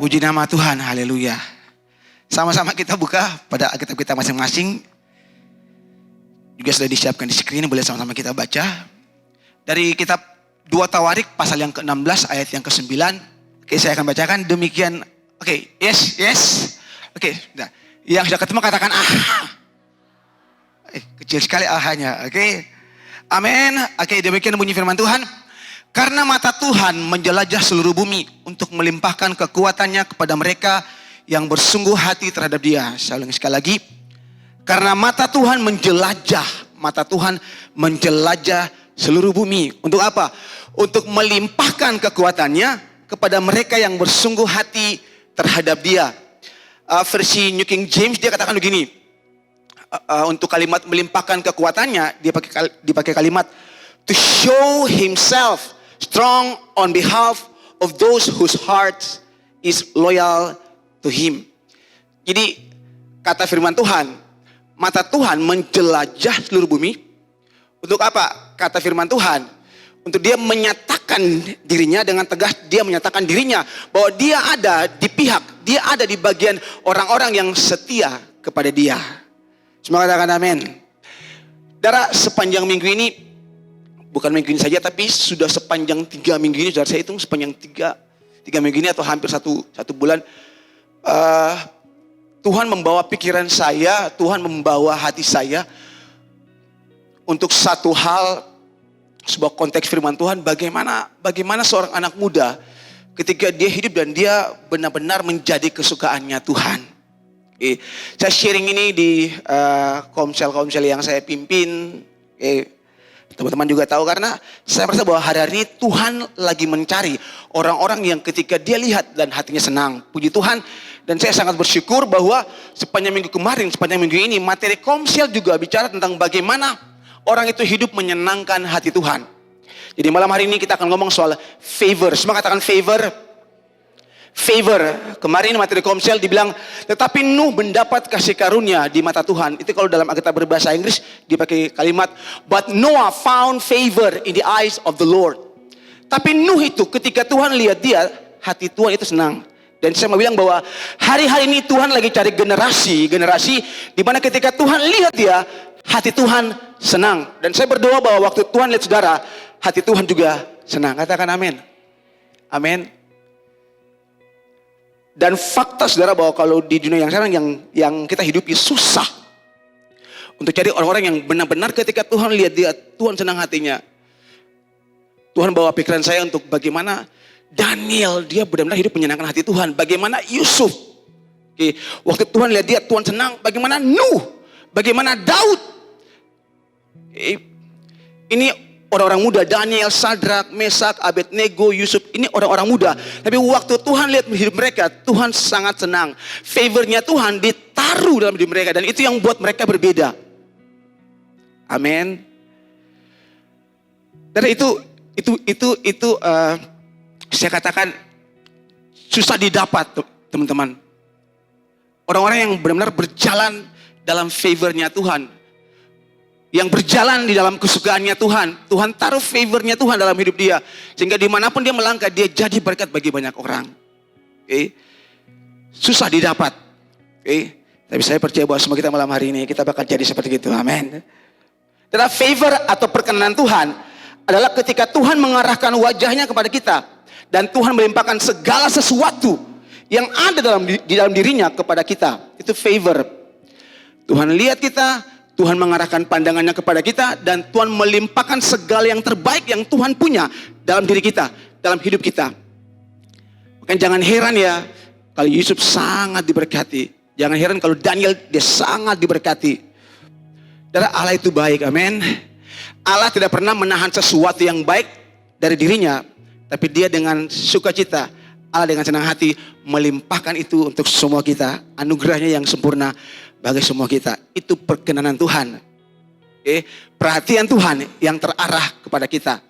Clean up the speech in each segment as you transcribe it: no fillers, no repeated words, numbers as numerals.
Puji nama Tuhan, haleluya. Sama-sama kita buka pada Alkitab kita masing-masing. Juga sudah disiapkan di screen, boleh sama-sama kita baca. Dari kitab 2 Tawarik pasal yang ke-16 ayat yang ke-9. Oke, saya akan bacakan demikian. Oke, yes. Oke, sudah. Yang sudah ketemu katakan kecil sekali ahanya. Oke. Amin. Oke, demikian bunyi firman Tuhan. Karena mata Tuhan menjelajah seluruh bumi untuk melimpahkan kekuatannya kepada mereka yang bersungguh hati terhadap Dia. Saya ulangi sekali lagi. Karena mata Tuhan menjelajah seluruh bumi. Untuk apa? Untuk melimpahkan kekuatannya kepada mereka yang bersungguh hati terhadap Dia. Versi New King James dia katakan begini. Untuk kalimat melimpahkan kekuatannya dia dipakai kalimat to show himself strong on behalf of those whose hearts is loyal to him. Jadi kata firman Tuhan, mata Tuhan menjelajah seluruh bumi. Untuk apa? Kata firman Tuhan, untuk Dia menyatakan dirinya dengan tegas. Dia menyatakan dirinya bahwa Dia ada di pihak, Dia ada di bagian orang-orang yang setia kepada Dia. Semua katakan amin. Saudara, sepanjang minggu ini, bukan minggu ini saja, tapi sudah sepanjang 3 minggu ini, saudara, saya hitung sepanjang 3 minggu ini atau hampir satu bulan, Tuhan membawa pikiran saya, Tuhan membawa hati saya untuk satu hal, sebuah konteks firman Tuhan, bagaimana seorang anak muda ketika dia hidup dan dia benar-benar menjadi kesukaannya Tuhan. Saya sharing ini di komsel-komsel yang saya pimpin. Teman-teman juga tahu, karena saya merasa bahwa hari-hari ini Tuhan lagi mencari orang-orang yang ketika dia lihat dan hatinya senang. Puji Tuhan. Dan saya sangat bersyukur bahwa sepanjang minggu kemarin, sepanjang minggu ini, materi komsel juga bicara tentang bagaimana orang itu hidup menyenangkan hati Tuhan. Jadi malam hari ini kita akan ngomong soal favor. Semua katakan favor. Favor. Kemarin materi komsel dibilang, tetapi Nuh mendapat kasih karunia di mata Tuhan. Itu kalau dalam Alkitab berbahasa Inggris dipakai kalimat, but Noah found favor in the eyes of the Lord. Tapi Nuh itu ketika Tuhan lihat dia, hati Tuhan itu senang. Dan saya mau bilang bahwa hari-hari ini Tuhan lagi cari generasi di mana ketika Tuhan lihat dia, hati Tuhan senang. Dan saya berdoa bahwa waktu Tuhan lihat saudara, hati Tuhan juga senang. Katakan amin. Amin. Dan fakta saudara bahwa kalau di dunia yang sekarang yang kita hidupi susah untuk cari orang-orang yang benar-benar ketika Tuhan lihat dia, Tuhan senang hatinya. Tuhan bawa pikiran saya untuk bagaimana Daniel, dia benar-benar hidup menyenangkan hati Tuhan. Bagaimana Yusuf, waktu Tuhan lihat dia, Tuhan senang. Bagaimana Nuh, bagaimana Daud. Ini orang-orang muda, Daniel, Sadrak, Mesak, Abednego, Yusuf, ini orang-orang muda. Tapi waktu Tuhan lihat hidup mereka, Tuhan sangat senang. Favornya Tuhan ditaruh dalam hidup mereka, dan itu yang buat mereka berbeda. Amin. Dan itu saya katakan susah didapat, teman-teman. Orang-orang yang benar-benar berjalan dalam favornya Tuhan, yang berjalan di dalam kesukaannya Tuhan. Tuhan taruh favornya Tuhan dalam hidup dia, sehingga dimanapun dia melangkah, dia jadi berkat bagi banyak orang. Susah didapat. Tapi saya percaya bahwa semua kita malam hari ini kita bakal jadi seperti itu. Amin. Dan favor atau perkenanan Tuhan adalah ketika Tuhan mengarahkan wajahnya kepada kita, dan Tuhan melimpahkan segala sesuatu yang ada di dalam dirinya kepada kita. Itu favor. Tuhan lihat kita, Tuhan mengarahkan pandangannya kepada kita, dan Tuhan melimpahkan segala yang terbaik yang Tuhan punya dalam diri kita, dalam hidup kita. Maka jangan heran ya kalau Yusuf sangat diberkati. Jangan heran kalau Daniel dia sangat diberkati. Karena Allah itu baik, amin. Allah tidak pernah menahan sesuatu yang baik dari dirinya, tapi dia dengan sukacita, Allah dengan senang hati melimpahkan itu untuk semua kita. Anugerahnya yang sempurna bagi semua kita. Itu perkenanan Tuhan. Perhatian Tuhan yang terarah kepada kita.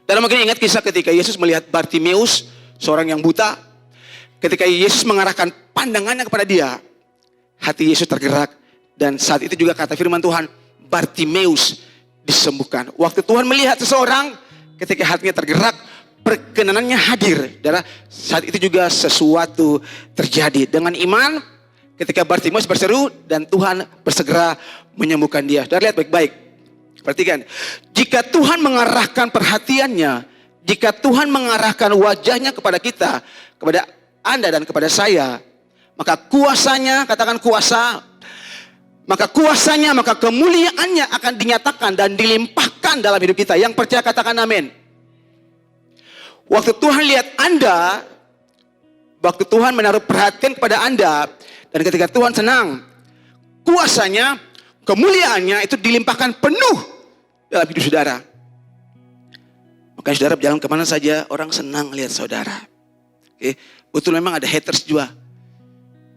Dan mungkin ingat kisah ketika Yesus melihat Bartimeus, seorang yang buta. Ketika Yesus mengarahkan pandangannya kepada dia, hati Yesus tergerak. Dan saat itu juga kata firman Tuhan, Bartimeus disembuhkan. Waktu Tuhan melihat seseorang, ketika hatinya tergerak, perkenanannya hadir. Saudara, saat itu juga sesuatu terjadi. Dengan iman, ketika Bartimeus berseru dan Tuhan bersegera menyembuhkan dia. Saudara lihat baik-baik. Perhatikan. Jika Tuhan mengarahkan perhatiannya, jika Tuhan mengarahkan wajahnya kepada kita, kepada Anda dan kepada saya, maka kuasanya, katakan kuasa, maka kuasanya, maka kemuliaannya akan dinyatakan dan dilimpahkan dalam hidup kita. Yang percaya katakan amin. Waktu Tuhan lihat Anda, waktu Tuhan menaruh perhatian kepada Anda, dan ketika Tuhan senang, kuasanya, kemuliaannya itu dilimpahkan penuh dalam hidup saudara. Makanya saudara berjalan kemana saja, orang senang lihat saudara. Oke, betul memang ada haters juga,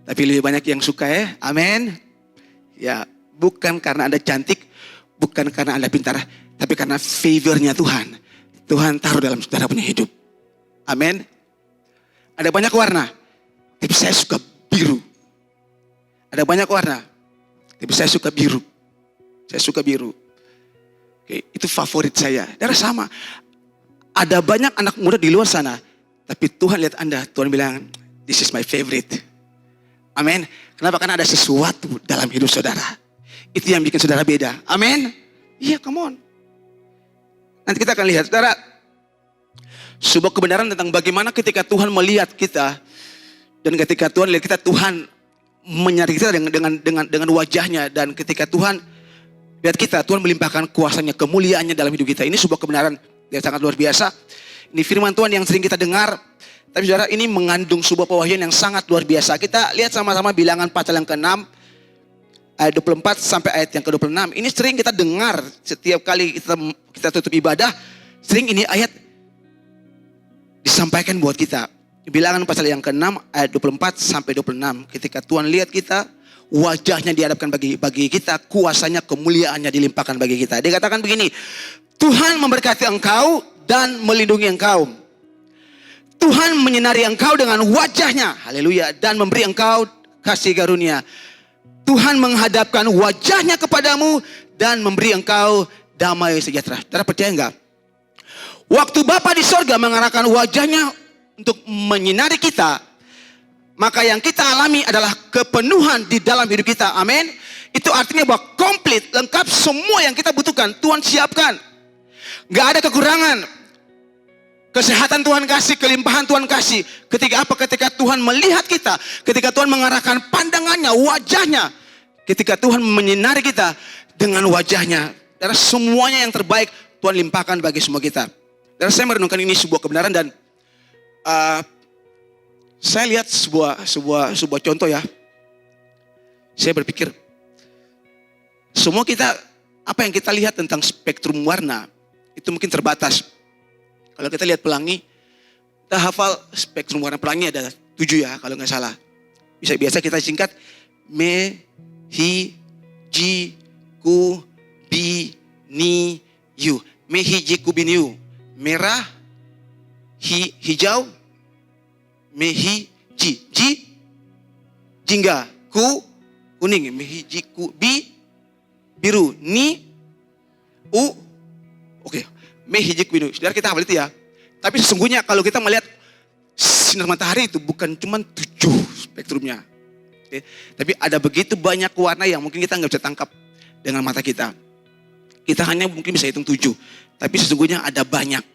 tapi lebih banyak yang suka ya, amin. Ya, bukan karena Anda cantik, bukan karena Anda pintar, tapi karena favornya Tuhan. Tuhan taruh dalam saudara punya hidup. Amin. Ada banyak warna, tapi saya suka biru. Ada banyak warna, tapi saya suka biru. Saya suka biru. Oke, itu favorit saya. Darah sama. Ada banyak anak muda di luar sana, tapi Tuhan lihat Anda, Tuhan bilang, this is my favorite. Amin. Kenapa? Karena ada sesuatu dalam hidup saudara. Itu yang bikin saudara beda. Amin. Iya, come on. Nanti kita akan lihat, saudara, sebuah kebenaran tentang bagaimana ketika Tuhan melihat kita, dan ketika Tuhan lihat kita, Tuhan menyari kita dengan wajahnya, dan ketika Tuhan lihat kita, Tuhan melimpahkan kuasanya, kemuliaannya dalam hidup kita. Ini sebuah kebenaran yang sangat luar biasa. Ini firman Tuhan yang sering kita dengar, tapi saudara, ini mengandung sebuah pewahyuan yang sangat luar biasa. Kita lihat sama-sama Bilangan pasal yang ke-6 ayat 24 sampai ayat yang ke-26. Ini sering kita dengar setiap kali kita tutup ibadah, sering ini ayat disampaikan buat kita. Bilangan pasal yang ke-6 ayat 24 sampai 26. Ketika Tuhan lihat kita, wajahnya dihadapkan bagi kita, kuasanya, kemuliaannya dilimpahkan bagi kita. Dia katakan begini, Tuhan memberkati engkau dan melindungi engkau. Tuhan menyinari engkau dengan wajahnya, haleluya, dan memberi engkau kasih karunia. Tuhan menghadapkan wajahnya kepadamu dan memberi engkau damai sejahtera. Saudara percaya enggak? Waktu Bapa di sorga mengarahkan wajahnya untuk menyinari kita, maka yang kita alami adalah kepenuhan di dalam hidup kita. Amin. Itu artinya bahwa komplit, lengkap, semua yang kita butuhkan Tuhan siapkan. Gak ada kekurangan. Kesehatan Tuhan kasih, kelimpahan Tuhan kasih. Ketika apa? Ketika Tuhan melihat kita, ketika Tuhan mengarahkan pandangannya, wajahnya, ketika Tuhan menyinari kita dengan wajahnya, dan semuanya yang terbaik Tuhan limpahkan bagi semua kita. Dan saya merenungkan ini sebuah kebenaran, dan saya lihat sebuah contoh ya. Saya berpikir, semua kita, apa yang kita lihat tentang spektrum warna, itu mungkin terbatas. Kalau kita lihat pelangi, kita hafal spektrum warna pelangi ada 7 ya, kalau nggak salah. Biasa kita singkat, me, hi, ji, ku, bi, ni, yu. Me, hi, ji, ku, bi, ni, yu. Merah, hijau, me, hi, ji. Ji, jingga. Ku, kuning. Me, hi, ji, ku, bi, biru. Ni, u, oke. Mehijik biru. Saudara, kita hafal itu ya. Tapi sesungguhnya kalau kita melihat sinar matahari itu bukan cuma 7 spektrumnya. Oke. Tapi ada begitu banyak warna yang mungkin kita nggak bisa tangkap dengan mata kita. Kita hanya mungkin bisa hitung 7. Tapi sesungguhnya ada banyak.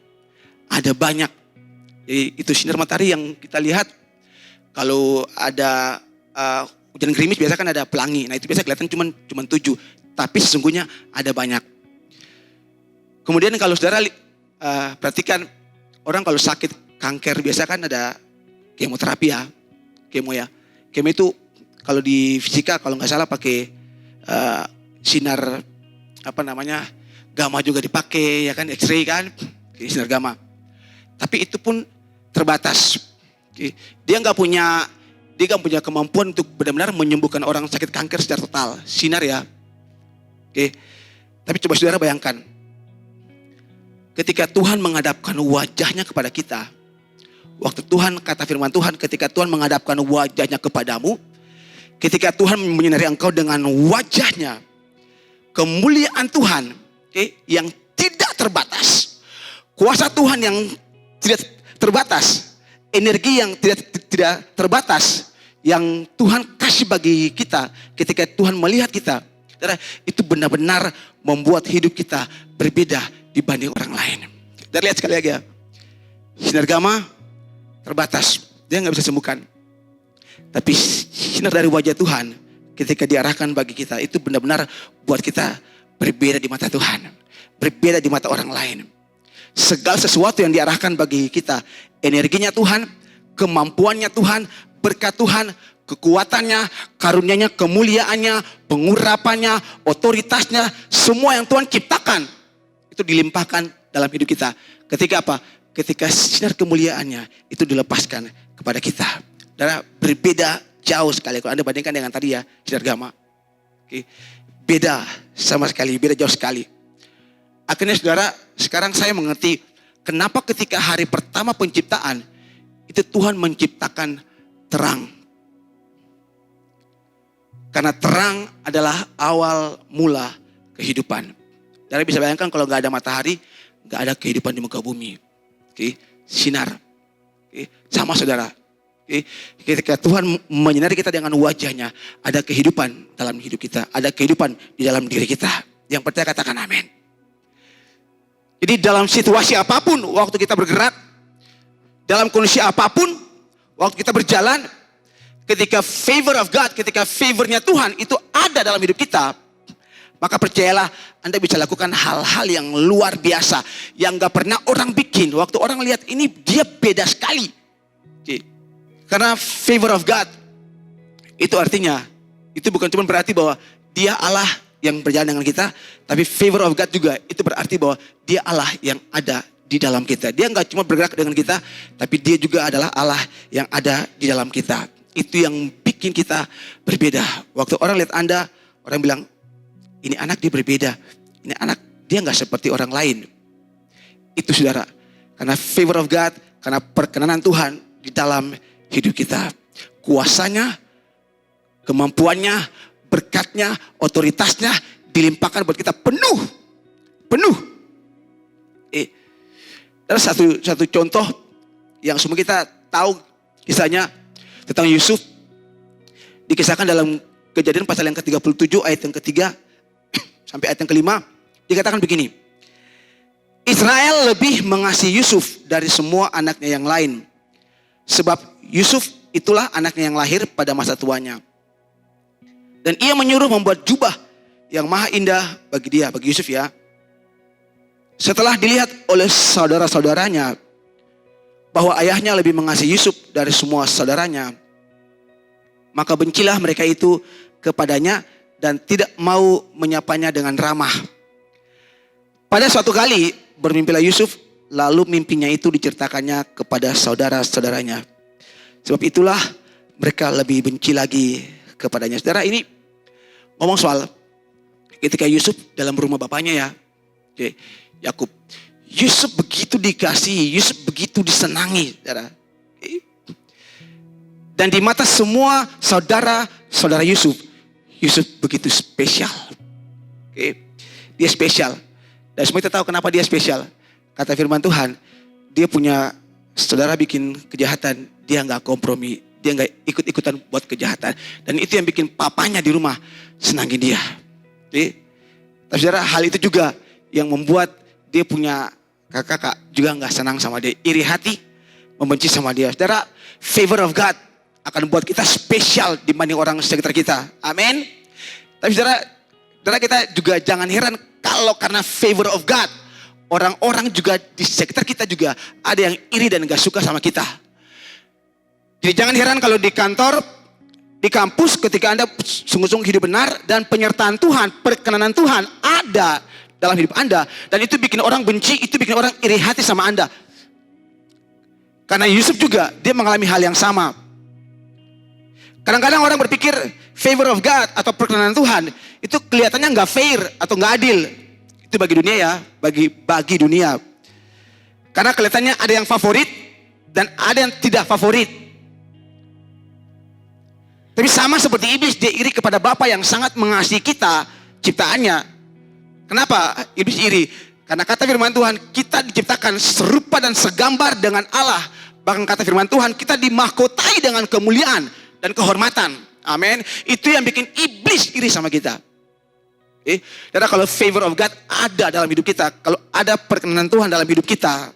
Ada banyak. Jadi itu sinar matahari yang kita lihat. Kalau ada hujan gerimis biasa kan ada pelangi. Nah itu biasa kelihatan cuma 7. Tapi sesungguhnya ada banyak. Kemudian kalau saudara perhatikan, orang kalau sakit kanker biasa kan ada kemoterapi ya. Kemo ya. Kemo itu kalau di fisika kalau nggak salah pakai sinar gamma juga dipakai ya kan, X-ray kan, sinar gamma. Tapi itu pun terbatas. Dia nggak punya kemampuan untuk benar-benar menyembuhkan orang sakit kanker secara total. Sinar ya. Oke. Tapi coba saudara bayangkan. Ketika Tuhan menghadapkan wajahnya kepada kita, waktu Tuhan, kata firman Tuhan, ketika Tuhan menghadapkan wajahnya kepadamu, ketika Tuhan menyinari engkau dengan wajahnya, kemuliaan Tuhan yang tidak terbatas, kuasa Tuhan yang tidak terbatas, energi yang tidak terbatas yang Tuhan kasih bagi kita ketika Tuhan melihat kita, saudara, itu benar-benar membuat hidup kita berbeda dibanding orang lain. Dan lihat sekali lagi ya, sinar gamma terbatas, dia nggak bisa sembuhkan. Tapi sinar dari wajah Tuhan ketika diarahkan bagi kita, itu benar-benar buat kita berbeda di mata Tuhan, berbeda di mata orang lain. Segala sesuatu yang diarahkan bagi kita, energinya Tuhan, kemampuannya Tuhan, berkat Tuhan, kekuatannya, karunia-Nya, kemuliaannya, pengurapannya, otoritasnya, semua yang Tuhan ciptakan, itu dilimpahkan dalam hidup kita. Ketika apa? Ketika sinar kemuliaannya itu dilepaskan kepada kita. Dan berbeda jauh sekali kalau Anda bandingkan dengan tadi ya, sinar gamma. Oke. Beda sama sekali, beda jauh sekali. Akhirnya saudara, sekarang saya mengerti kenapa ketika hari pertama penciptaan itu Tuhan menciptakan terang. Karena terang adalah awal mula kehidupan. Saudara bisa bayangkan kalau nggak ada matahari, nggak ada kehidupan di muka bumi. Oke, sinar. Oke, sama saudara. Oke, ketika Tuhan menyinari kita dengan wajahnya, ada kehidupan dalam hidup kita, ada kehidupan di dalam diri kita. Yang percaya katakan amin. Jadi dalam situasi apapun, waktu kita bergerak, dalam kondisi apapun, waktu kita berjalan, ketika favor of God, ketika favornya Tuhan itu ada dalam hidup kita, maka percayalah Anda bisa lakukan hal-hal yang luar biasa, yang gak pernah orang bikin. Waktu orang lihat ini dia beda sekali. Karena favor of God, itu artinya, itu bukan cuma berarti bahwa dia Allah yang berjalan dengan kita, tapi favor of God juga itu berarti bahwa dia Allah yang ada di dalam kita. Dia gak cuma bergerak dengan kita, tapi dia juga adalah Allah yang ada di dalam kita. Itu yang bikin kita berbeda. Waktu orang lihat Anda, orang bilang, ini anak dia berbeda. Ini anak dia gak seperti orang lain. Itu saudara. Karena favor of God, karena perkenanan Tuhan di dalam hidup kita. Kuasanya, kemampuannya, berkatnya, otoritasnya dilimpahkan buat kita penuh. Penuh. Ada satu contoh yang semua kita tahu kisahnya tentang Yusuf. Dikisahkan dalam Kejadian pasal yang ke-37 ayat yang ketiga sampai ayat yang kelima. Dikatakan begini. Israel lebih mengasihi Yusuf dari semua anaknya yang lain. Sebab Yusuf itulah anaknya yang lahir pada masa tuanya. Dan ia menyuruh membuat jubah yang maha indah bagi dia, bagi Yusuf ya. Setelah dilihat oleh saudara-saudaranya bahwa ayahnya lebih mengasihi Yusuf dari semua saudaranya, maka bencilah mereka itu kepadanya dan tidak mau menyapanya dengan ramah. Pada suatu kali bermimpilah Yusuf, lalu mimpinya itu diceritakannya kepada saudara-saudaranya. Sebab itulah mereka lebih benci lagi kepadanya. Saudara, ini ngomong soal ketika Yusuf dalam rumah bapaknya ya, Yakub. Yusuf begitu dikasihi, Yusuf begitu disenangi, saudara. Dan di mata semua saudara-saudara Yusuf, Yusuf begitu spesial. Dia spesial. Dan semua kita tahu kenapa dia spesial. Kata firman Tuhan, dia punya saudara bikin kejahatan, dia gak kompromi, dia gak ikut-ikutan buat kejahatan. Dan itu yang bikin papanya di rumah senangin dia. Tapi saudara, hal itu juga yang membuat dia punya kakak juga gak senang sama dia. Iri hati, membenci sama dia. Saudara, favor of God akan buat kita spesial dibanding orang sekitar kita. Amin. Tapi saudara kita juga jangan heran kalau karena favor of God, orang-orang juga di sekitar kita juga ada yang iri dan gak suka sama kita. Jadi jangan heran kalau di kantor, di kampus ketika Anda sungguh-sungguh hidup benar dan penyertaan Tuhan, perkenanan Tuhan ada dalam hidup Anda. Dan itu bikin orang benci, itu bikin orang iri hati sama Anda. Karena Yusuf juga, dia mengalami hal yang sama. Kadang-kadang orang berpikir favor of God atau perkenanan Tuhan itu kelihatannya gak fair atau gak adil. Itu bagi dunia ya, bagi dunia. Karena kelihatannya ada yang favorit dan ada yang tidak favorit. Tapi sama seperti iblis, dia iri kepada Bapa yang sangat mengasihi kita, ciptaannya. Kenapa iblis iri? Karena kata firman Tuhan, kita diciptakan serupa dan segambar dengan Allah. Bahkan kata firman Tuhan, kita dimahkotai dengan kemuliaan dan kehormatan. Amin. Itu yang bikin iblis iri sama kita. Karena kalau favor of God ada dalam hidup kita, kalau ada perkenanan Tuhan dalam hidup kita,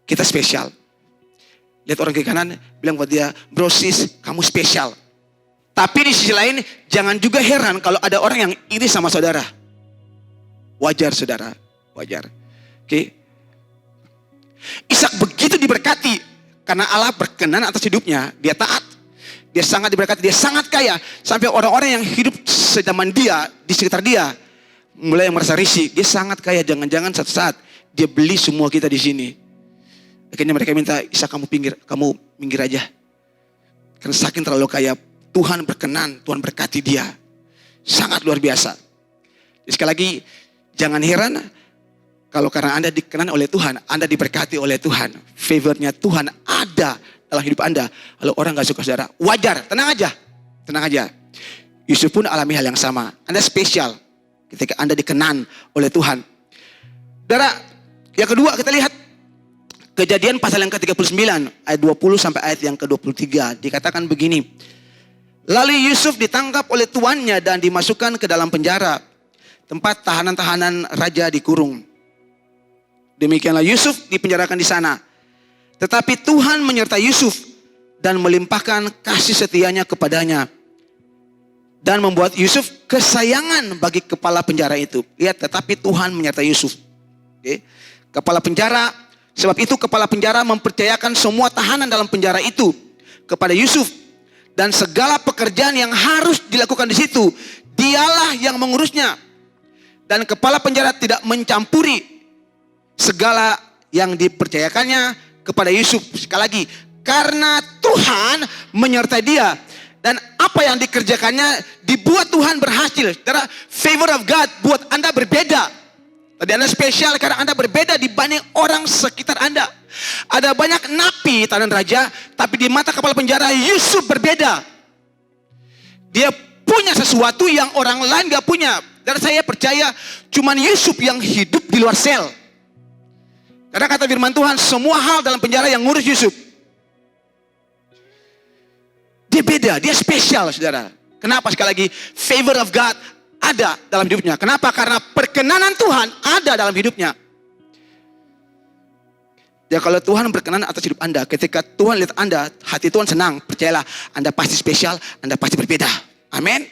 kita spesial. Lihat orang kiri kanan, bilang buat dia, bro sis, kamu spesial. Tapi di sisi lain, jangan juga heran kalau ada orang yang iri sama saudara. Wajar saudara, wajar. Ishak begitu diberkati, karena Allah berkenan atas hidupnya, dia taat. Dia sangat diberkati, dia sangat kaya. Sampai orang-orang yang hidup sejaman dia, di sekitar dia, mulai merasa risih. Dia sangat kaya, jangan-jangan suatu saat dia beli semua kita di sini. Akhirnya mereka minta, Ishak kamu minggir aja. Karena saking terlalu kaya, Tuhan berkenan, Tuhan berkati dia. Sangat luar biasa. Jadi sekali lagi, jangan heran kalau karena Anda dikenan oleh Tuhan, Anda diberkati oleh Tuhan. Favornya Tuhan ada dalam hidup Anda. Kalau orang gak suka saudara, wajar, tenang aja. Tenang aja. Yusuf pun alami hal yang sama. Anda spesial ketika Anda dikenan oleh Tuhan. Saudara, yang kedua kita lihat Kejadian pasal yang ke-39 ayat 20 sampai ayat yang ke-23. Dikatakan begini. Lalu Yusuf ditangkap oleh tuannya dan dimasukkan ke dalam penjara, tempat tahanan-tahanan raja dikurung. Demikianlah Yusuf dipenjarakan di sana. Tetapi Tuhan menyertai Yusuf dan melimpahkan kasih setianya kepadanya. Dan membuat Yusuf kesayangan bagi kepala penjara itu. Lihat, tetapi Tuhan menyertai Yusuf. Kepala penjara, sebab itu kepala penjara mempercayakan semua tahanan dalam penjara itu kepada Yusuf. Dan segala pekerjaan yang harus dilakukan di situ, dialah yang mengurusnya. Dan kepala penjara tidak mencampuri segala yang dipercayakannya kepada Yusuf. Sekali lagi, karena Tuhan menyertai dia. Dan apa yang dikerjakannya dibuat Tuhan berhasil. Karena favor of God buat Anda berbeda. Tadi Anda spesial karena Anda berbeda dibanding orang sekitar Anda. Ada banyak napi tahanan raja, tapi di mata kepala penjara Yusuf berbeda. Dia punya sesuatu yang orang lain gak punya. Dan saya percaya cuman Yusuf yang hidup di luar sel. Karena kata firman Tuhan, semua hal dalam penjara yang ngurus Yusuf. Dia beda, dia spesial saudara. Kenapa? Sekali lagi, favor of God ada dalam hidupnya. Kenapa? Karena perkenanan Tuhan ada dalam hidupnya. Ya kalau Tuhan berkenan atas hidup Anda, ketika Tuhan lihat Anda, hati Tuhan senang. Percayalah, Anda pasti spesial, Anda pasti berbeda. Amin.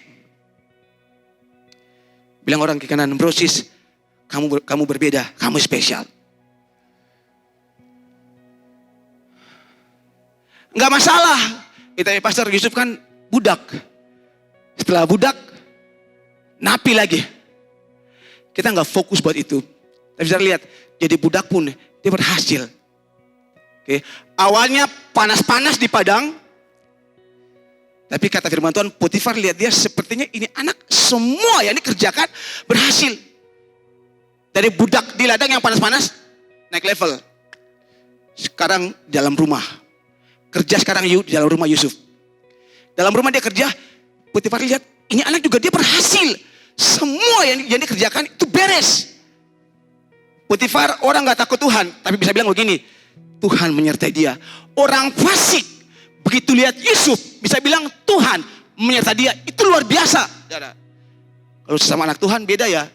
Bilang orang ke kanan, bro sis, kamu berbeda, kamu spesial. Enggak masalah. Tapi Pastor Yusuf kan budak. Setelah budak, napi lagi. Kita nggak fokus buat itu. Tapi bisa lihat, jadi budak pun dia berhasil. Oke. Awalnya panas-panas di padang. Tapi kata firman Tuhan, Potifar lihat dia sepertinya ini anak semua yang dikerjakan berhasil. Dari budak di ladang yang panas-panas, naik level. Sekarang dalam rumah. Kerja sekarang di dalam rumah Yusuf. Dalam rumah dia kerja, Potifar lihat, ini anak juga dia berhasil. Semua yang dikerjakan itu beres. Potifar orang gak takut Tuhan, tapi bisa bilang begini, Tuhan menyertai dia. Orang fasik, begitu lihat Yusuf, bisa bilang Tuhan menyertai dia. Itu luar biasa. Kalau sesama anak Tuhan beda ya,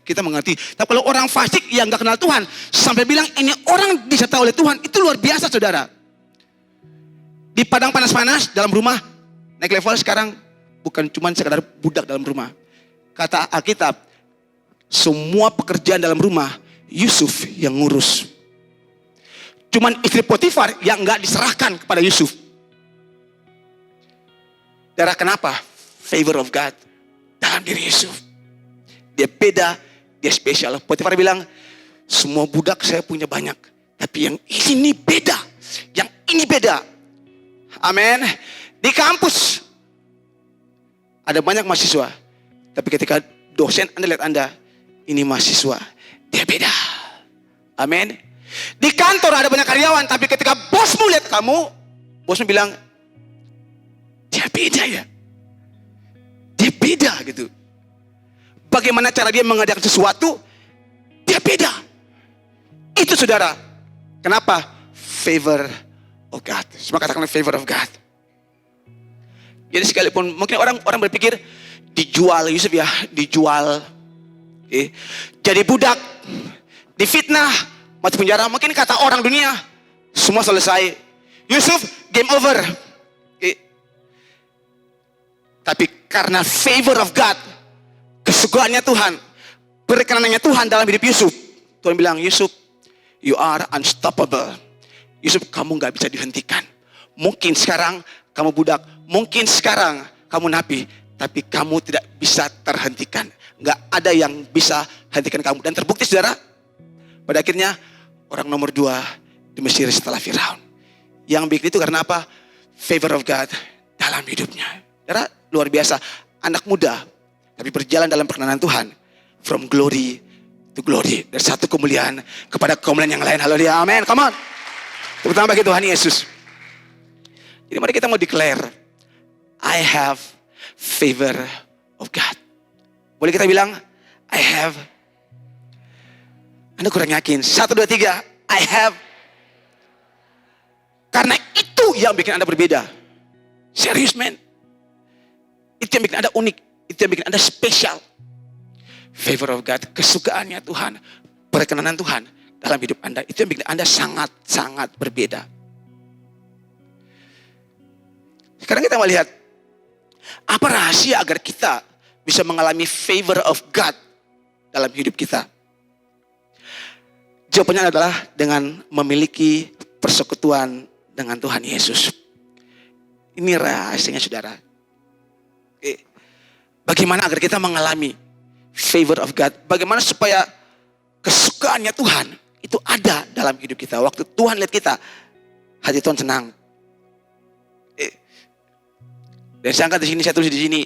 kita mengerti. Tapi kalau orang fasik yang gak kenal Tuhan, sampai bilang ini orang disertai oleh Tuhan, itu luar biasa saudara. Di padang panas-panas dalam rumah, naik level sekarang bukan cuma sekadar budak dalam rumah. Kata Alkitab, semua pekerjaan dalam rumah Yusuf yang ngurus. Cuman istri Potifar yang gak diserahkan kepada Yusuf. Darah kenapa? Favor of God dalam diri Yusuf. Dia beda, dia spesial. Potifar bilang, semua budak saya punya banyak, tapi yang ini beda. Yang ini beda. Amin. Di kampus ada banyak mahasiswa, tapi ketika dosen Anda lihat Anda, ini mahasiswa, dia beda. Amin. Di kantor ada banyak karyawan, tapi ketika bosmu lihat kamu, bosmu bilang, dia beda ya. Dia beda gitu. Bagaimana cara dia mengerjakan sesuatu, Dia beda. Itu saudara. Kenapa? Favor of God. Semua katakan favor of God. Jadi sekalipun mungkin orang berpikir dijual Yusuf ya, dijual. Okay. Jadi budak, difitnah, masuk penjara. Mungkin kata orang dunia, semua selesai. Yusuf, game over. Okay. Tapi karena favor of God, kesukaannya Tuhan, perkenanannya Tuhan dalam hidup Yusuf, Tuhan bilang, Yusuf, you are unstoppable. Yusuf, kamu gak bisa dihentikan. Mungkin sekarang kamu budak, mungkin sekarang kamu nabi, tapi kamu tidak bisa terhentikan. Gak ada yang bisa hentikan kamu. Dan terbukti saudara, pada akhirnya orang nomor 2 di Mesir setelah Firaun. Yang bikin itu karena apa? Favor of God dalam hidupnya. Saudara, luar biasa. Anak muda, tapi berjalan dalam perkenanan Tuhan. From glory to glory. Dari satu kemuliaan kepada kemuliaan yang lain. Haleluya, amin, come on. Terutama bagi Tuhan Yesus. Jadi mari kita mau declare, I have favor of God. Boleh kita bilang, I have. Anda kurang yakin. 1, 2, 3, I have. Karena itu yang bikin Anda berbeda. Serius men. Itu yang bikin Anda unik. Itu yang bikin Anda spesial. Favor of God, kesukaannya Tuhan, perkenanan Tuhan dalam hidup Anda. Itu yang bikin Anda sangat-sangat berbeda. Sekarang kita melihat, apa rahasia agar kita bisa mengalami favor of God dalam hidup kita? Jawabannya adalah dengan memiliki persekutuan dengan Tuhan Yesus. Ini rahasianya saudara. Bagaimana agar kita mengalami favor of God? Bagaimana supaya kesukaannya Tuhan itu ada dalam hidup kita? Waktu Tuhan lihat kita, hati Tuhan senang. Dan saya angkat di sini, saya tulis di sini.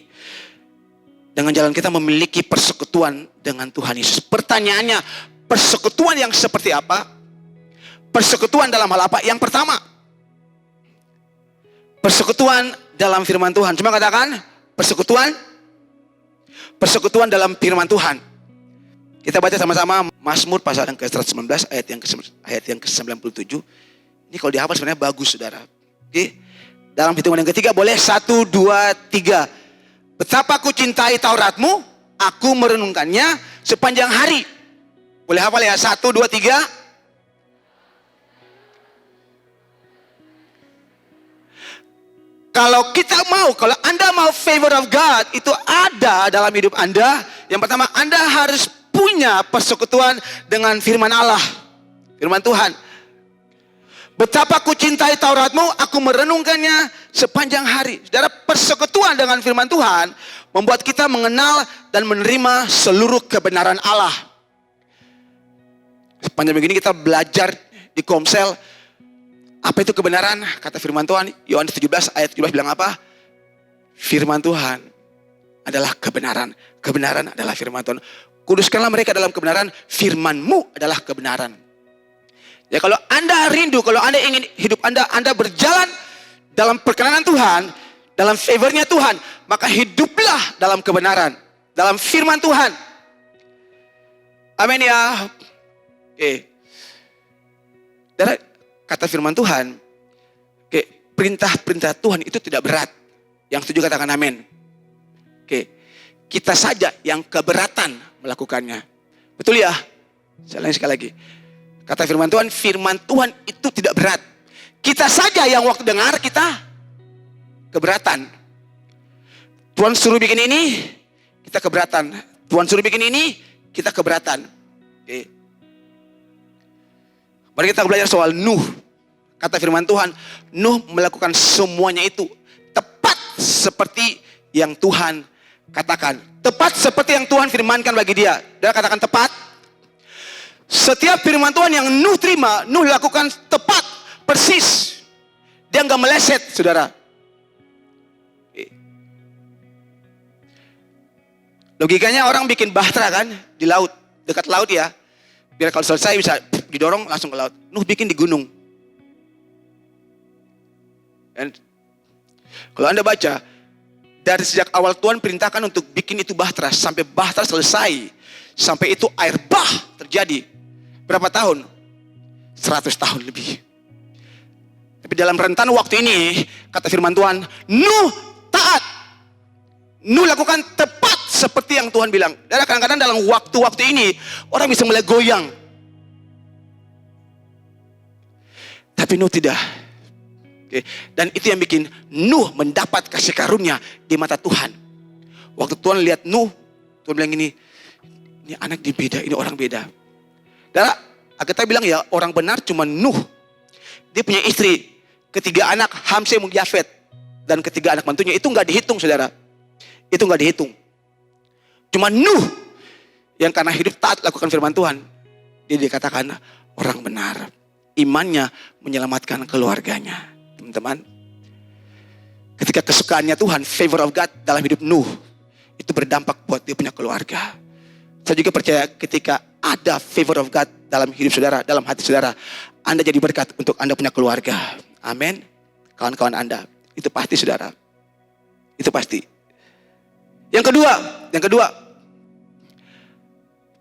Dengan jalan kita memiliki persekutuan dengan Tuhan Yesus. Pertanyaannya, persekutuan yang seperti apa? Persekutuan dalam hal apa? Yang pertama, persekutuan dalam firman Tuhan. Cuma katakan, persekutuan dalam firman Tuhan. Kita baca sama-sama Mazmur pasal yang ke-119 ayat yang ke-97. Ini kalau dihafal sebenarnya bagus saudara. Oke. Dalam hitungan yang ketiga boleh 1, 2, 3. Betapa ku cintai Tauratmu, aku merenungkannya sepanjang hari. Boleh hafal ya? 1, 2, 3. Kalau Anda mau favor of God itu ada dalam hidup Anda. Yang pertama, Anda harus punya persekutuan dengan firman Allah. Firman Tuhan. Betapa ku cintai Tauratmu, aku merenungkannya sepanjang hari. Saudara, persekutuan dengan firman Tuhan membuat kita mengenal dan menerima seluruh kebenaran Allah. Sepanjang minggu ini kita belajar di Komsel, apa itu kebenaran? Kata firman Tuhan, Yohanes 17 ayat 17 bilang apa? Firman Tuhan adalah kebenaran. Kebenaran adalah firman Tuhan. Kuduskanlah mereka dalam kebenaran, firman-Mu adalah kebenaran. Ya, kalau Anda rindu, kalau Anda ingin hidup Anda berjalan dalam perkenanan Tuhan, dalam favornya Tuhan, maka hiduplah dalam kebenaran, dalam firman Tuhan. Amin ya. Oke. Dan kata firman Tuhan, perintah-perintah Tuhan itu tidak berat. Yang setuju katakan amin. Oke. Kita saja yang keberatan melakukannya. Betul ya? Saya ulangi sekali lagi. Kata firman Tuhan itu tidak berat. Kita saja yang waktu dengar kita keberatan. Tuhan suruh bikin ini, kita keberatan. Tuhan suruh bikin ini, kita keberatan. Oke. Mari kita belajar soal Nuh. Kata firman Tuhan, Nuh melakukan semuanya itu tepat seperti yang Tuhan katakan. Tepat seperti yang Tuhan firmankan bagi dia. Dia katakan tepat. Setiap firman Tuhan yang Nuh terima, Nuh lakukan tepat, persis. Dia nggak meleset, saudara. Logikanya orang bikin bahtera kan di laut, dekat laut ya. Biar kalau selesai bisa didorong langsung ke laut. Nuh bikin di gunung. Dan kalau Anda baca Dari sejak awal Tuhan perintahkan untuk bikin itu bahtera, sampai bahtera selesai, sampai itu air bah terjadi. Berapa tahun? 100 tahun lebih. Tapi dalam rentan waktu ini, kata firman Tuhan, Nuh taat. Nuh lakukan tepat seperti yang Tuhan bilang. Dan kadang-kadang dalam waktu-waktu ini, orang bisa mulai goyang. Tapi Nuh tidak. Dan itu yang bikin Nuh mendapat kasih karunia di mata Tuhan. Waktu Tuhan lihat Nuh, Tuhan bilang ini anak dia beda, ini orang beda. Dan Alkitab bilang ya, orang benar cuma Nuh. Dia punya istri, ketiga anak, Ham, Sem, Yafet. Dan ketiga anak mantunya, itu nggak dihitung saudara. Itu nggak dihitung. Cuma Nuh yang karena hidup taat lakukan firman Tuhan, dia dikatakan orang benar. Imannya menyelamatkan keluarganya. Teman-teman, ketika kesukaannya Tuhan, favor of God dalam hidup Nuh, itu berdampak buat dia punya keluarga. Saya juga percaya ketika ada favor of God dalam hidup saudara, dalam hati saudara, Anda jadi berkat untuk Anda punya keluarga. Amin. Kawan-kawan Anda, itu pasti saudara. Itu pasti. Yang kedua,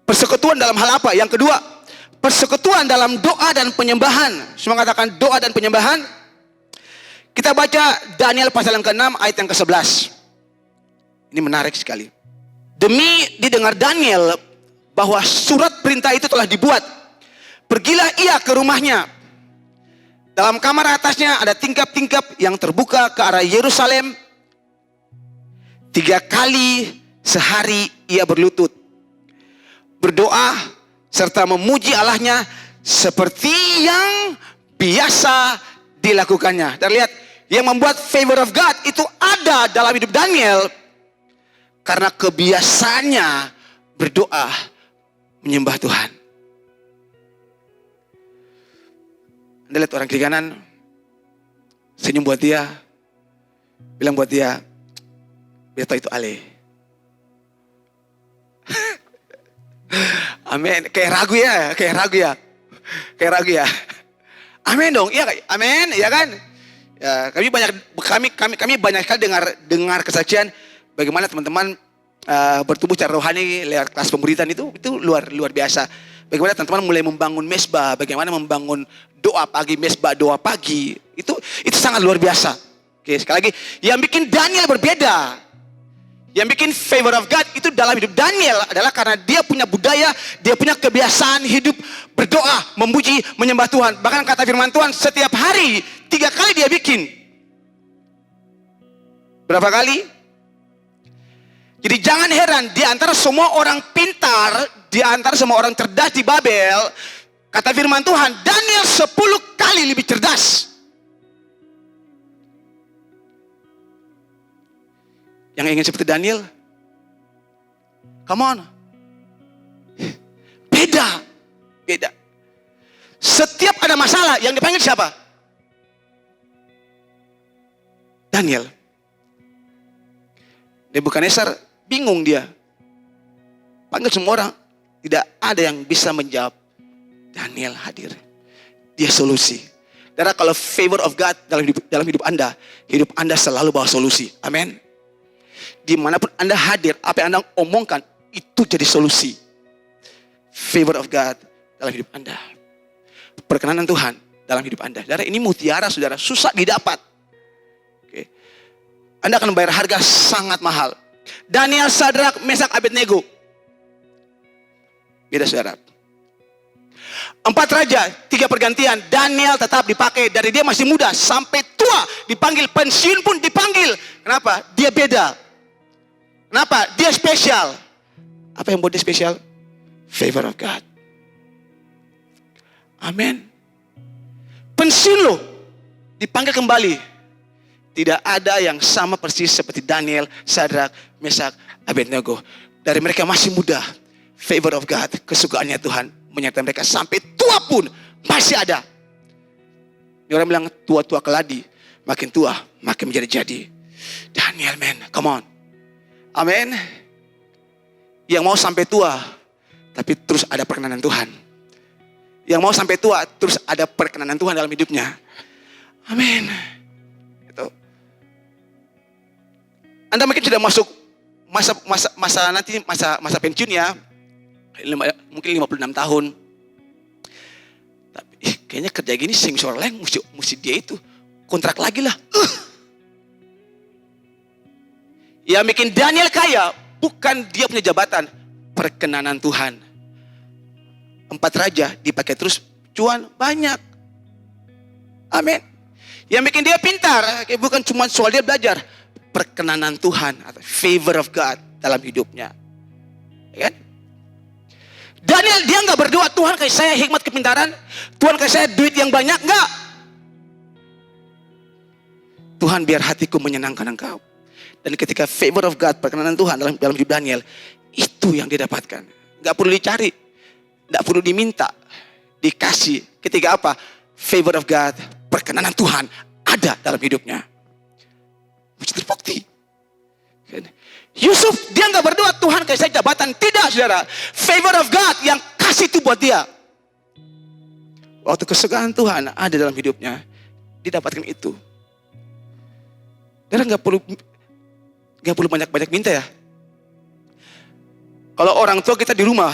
persekutuan dalam hal apa? Yang kedua, persekutuan dalam doa dan penyembahan. Semua katakan doa dan penyembahan. Kita baca Daniel pasal yang ke-6 ayat yang ke-11. Ini menarik sekali. Demi didengar Daniel bahwa surat perintah itu telah dibuat, pergilah ia ke rumahnya. Dalam kamar atasnya ada tingkap-tingkap yang terbuka ke arah Yerusalem. 3 kali sehari ia berlutut, berdoa serta memuji Allahnya seperti yang biasa dilakukannya. Dan lihat, yang membuat favor of God itu ada dalam hidup Daniel karena kebiasaannya berdoa menyembah Tuhan. Anda lihat orang kiri kanan, senyum buat dia, bilang buat dia, beta itu ale. Amin. Kayak ragu ya. Amin dong, iya amin, ya kan? Ya, kami banyak sekali dengar kesaksian bagaimana teman-teman bertumbuh secara rohani lewat kelas pemberitaan itu luar biasa. Bagaimana teman-teman mulai membangun mesbah, bagaimana membangun doa pagi, mesbah doa pagi, itu sangat luar biasa. Oke, sekali lagi, yang bikin Daniel berbeda, yang bikin favor of God itu dalam hidup Daniel adalah karena dia punya budaya, dia punya kebiasaan hidup berdoa, memuji, menyembah Tuhan. Bahkan kata firman Tuhan, setiap hari 3 kali dia bikin. Berapa kali? Jadi jangan heran, di antara semua orang pintar, di antara semua orang cerdas di Babel, kata firman Tuhan, Daniel 10 kali lebih cerdas. Yang ingin seperti Daniel, come on. Beda. Setiap ada masalah, yang dipanggil siapa? Daniel. Nebukadnezar bingung dia. Panggil semua orang, tidak ada yang bisa menjawab. Daniel hadir. Dia solusi. Karena kalau favor of God dalam hidup Anda selalu bawa solusi. Amin. Dimanapun Anda hadir, apa yang Anda omongkan, itu jadi solusi. Favor of God dalam hidup Anda. Perkenanan Tuhan dalam hidup Anda. Saudara, ini mutiara saudara, susah didapat. Oke. Anda akan membayar harga sangat mahal. Daniel, Sadrak, Mesak, Abednego. Beda saudara. 4 raja, 3 pergantian. Daniel tetap dipakai dari dia masih muda sampai tua. Dipanggil, pensiun pun dipanggil. Kenapa? Dia beda. Kenapa? Dia spesial. Apa yang buat dia spesial? Favor of God. Amin. Pensiun loh, dipanggil kembali. Tidak ada yang sama persis seperti Daniel, Sadrak, Mesak, Abednego. Dari mereka masih muda, favor of God, kesukaannya Tuhan menyertai mereka sampai tua pun masih ada. Ini orang bilang tua-tua keladi, makin tua makin menjadi-jadi. Daniel, man, come on. Amin. Yang mau sampai tua, tapi terus ada perkenanan Tuhan. Yang mau sampai tua, terus ada perkenanan Tuhan dalam hidupnya. Amin. Itu. Anda mungkin sudah masuk masa pensiun ya, mungkin 56 tahun. Tapi kayaknya kerja gini sing suara lain mesti dia itu kontrak lagi lah. Yang bikin Daniel kaya bukan dia punya jabatan, perkenanan Tuhan. 4 raja dipakai terus, cuan banyak. Amin. Yang bikin dia pintar bukan cuma soal dia belajar, perkenanan Tuhan atau favor of God dalam hidupnya. Ya kan? Daniel dia nggak berdoa, Tuhan kasih saya hikmat kepintaran, Tuhan kasih saya duit yang banyak, enggak. Tuhan biar hatiku menyenangkan Engkau. Dan ketika favor of God, perkenanan Tuhan dalam hidup Daniel, itu yang dia dapatkan. Gak perlu dicari, gak perlu diminta, dikasih. Ketika apa? Favor of God, perkenanan Tuhan ada dalam hidupnya. Mesti terbukti. Yusuf dia gak berdoa, Tuhan kasih saya jabatan. Tidak, saudara. Favor of God yang kasih itu buat dia. Waktu kesukaan Tuhan ada dalam hidupnya, dia dapatkan itu. Dia gak perlu banyak-banyak minta ya. Kalau orang tua kita di rumah,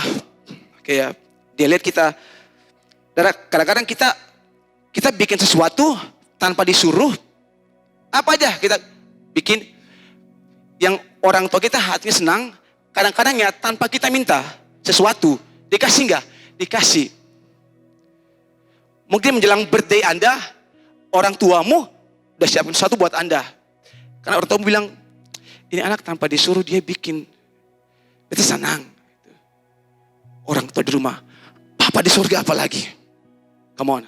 kayak dia lihat kita, kadang-kadang kita bikin sesuatu tanpa disuruh, apa aja kita bikin yang orang tua kita hatinya senang, kadang-kadang ya tanpa kita minta sesuatu, dikasih nggak? Dikasih. Mungkin menjelang birthday Anda, orang tuamu udah siapin sesuatu buat Anda. Karena orang tuamu bilang, ini anak tanpa disuruh dia bikin. Itu senang. Orang tua di rumah, Papa di surga apa lagi? Come on.